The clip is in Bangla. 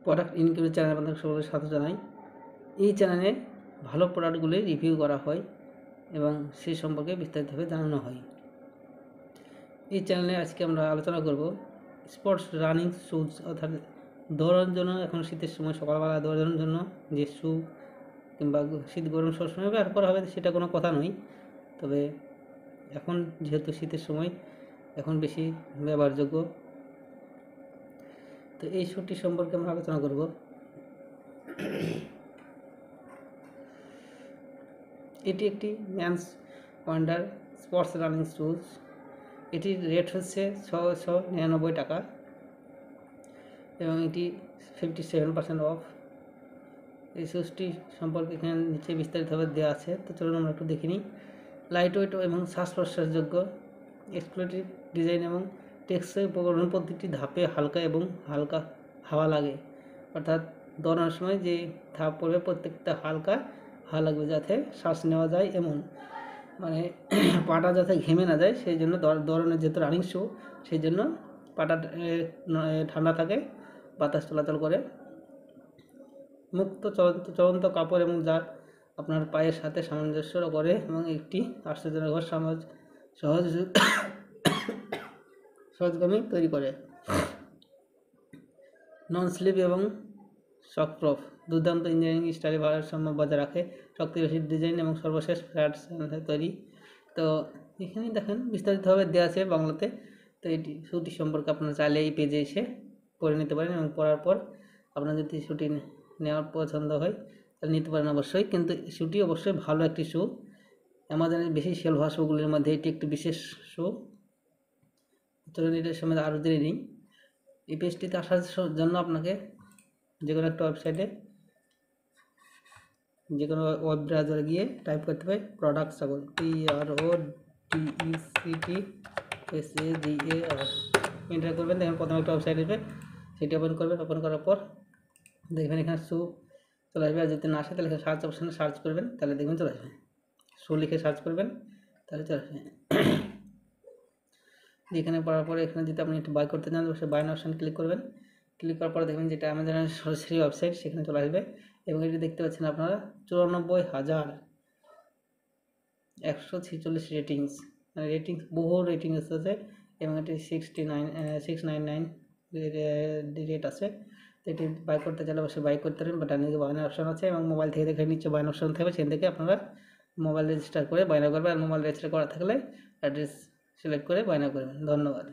প্রোডাক্ট ইনকিউবেটর চ্যানেলে আপনাদের সকলকে স্বাগত জানাই। এই চ্যানেলে ভালো প্রোডাক্টগুলি রিভিউ করা হয় এবং সেই সম্পর্কে বিস্তারিতভাবে জানানো হয়। এই চ্যানেলে আজকে আমরা আলোচনা করব স্পোর্টস রানিং শুজ, অর্থাৎ দৌড়ানোর জন্য। এখন শীতের সময় সকালবেলা দৌড়ানোর জন্য যে শু কিংবা শীত গরম সবসময় ব্যবহার করা হবে সেটা কোনো কথা নয়, তবে এখন যেহেতু শীতের সময় এখন বেশি ব্যবহারযোগ্য, তো এই শুটি সম্পর্কে আমরা আলোচনা করব। এটি একটি man's wonder sports running shoes. এটির রেট হচ্ছে 699 টাকা এবং এটি 57% অফ। এই শুজটি সম্পর্কে এখানে নিচে বিস্তারিতভাবে দেওয়া আছে, তো চলুন আমরা একটু দেখে নিই। লাইট ওয়েট এবং শ্বাস প্রশ্বাসযোগ্য, এক্সক্লুসিভ ডিজাইন এবং টেক্সচার উপকরণ, প্রতিটি ধাপে হালকা এবং হালকা হাওয়া লাগে, অর্থাৎ দৌড়ানোর সময় যে ধাপ পড়বে প্রত্যেকটা হালকা হাওয়া লাগবে, যাতে শ্বাস নেওয়া যায় এমন, মানে পাটা যাতে ঘেমে না যায়, সেই জন্য দৌড়ানোর যেহেতু রানিং শু, সেই জন্য পাটা ঠান্ডা থাকে, বাতাস চলাচল করে। মুক্ত চলন্ত কাপড় এবং যা আপনার পায়ের সাথে সামঞ্জস্য করে এবং একটি আশ্চর্যজনক সহজগামী তৈরি করে। নন স্লিপ এবং শকপ্রুফ, দুর্দান্ত ইঞ্জিনিয়ারিং স্টাইলে ভারসাম্য বজায় রাখে, শক্তিশালী ডিজাইন এবং সর্বশেষ ফ্ল্যাট তৈরি। তো এখানে দেখেন বিস্তারিতভাবে দেওয়া আছে বাংলাতে। তো এটি শুটি সম্পর্কে আপনারা চাইলে এই পেজে এসে পড়ে নিতে পারেন এবং পড়ার পর আপনার যদি শুটি নেওয়ার পছন্দ হয় তাহলে নিতে পারেন অবশ্যই। কিন্তু শুটি অবশ্যই ভালো একটি শু, অ্যামাজনের বেশি সেল হওয়া শুগুলির মধ্যে এটি একটি বিশেষ শু। চলুন এটার সময় আরও দেরি নেই। এই পেজটিতে আসার জন্য আপনাকে যে কোনো একটা ওয়েবসাইটে, যে কোনো ওয়েব ব্রাউজারে গিয়ে টাইপ করতে হবে প্রোডাক্ট সাগর, PRODUCTSAGAR, এন্টার করবেন। দেখেন প্রথমে একটা ওয়েবসাইট আসবে, সেটি ওপেন করবেন। ওপেন করার পর দেখবেন এখানে শু চলে আসবে, আর যদি না আসে তাহলে সার্চ অপশানে সার্চ করবেন, তাহলে দেখবেন চলে আসবে। শু লিখে সার্চ করবেন, তাহলে চলে আসবে। এখানে পড়ার পরে এখানে যদি আপনি একটু বাই করতে চান অবশ্যই বাই অপশান ক্লিক করবেন। ক্লিক করার পরে দেখবেন যেটা আমাদের সরাসরি ওয়েবসাইট, সেখানে চলে আসবে এবং এটি দেখতে পাচ্ছেন আপনারা 94,146 রেটিংস, মানে রেটিংস বহু রেটিংস আছে এবং এটি 699 রেট আছে। তো এটি বাই করতে চাইলে অবশ্যই বাই করতে পারেন, বাট ডানে বায়না অপশান আছে এবং মোবাইল থেকে দেখে নিচ্ছে বায়না অপশান থাকবে, সেখান থেকে আপনারা মোবাইল রেজিস্টার করে বায়না করবেন। আর মোবাইল রেজিস্টার করা থাকলে অ্যাড্রেস সিলেক্ট করে বায়না করবেন। ধন্যবাদ।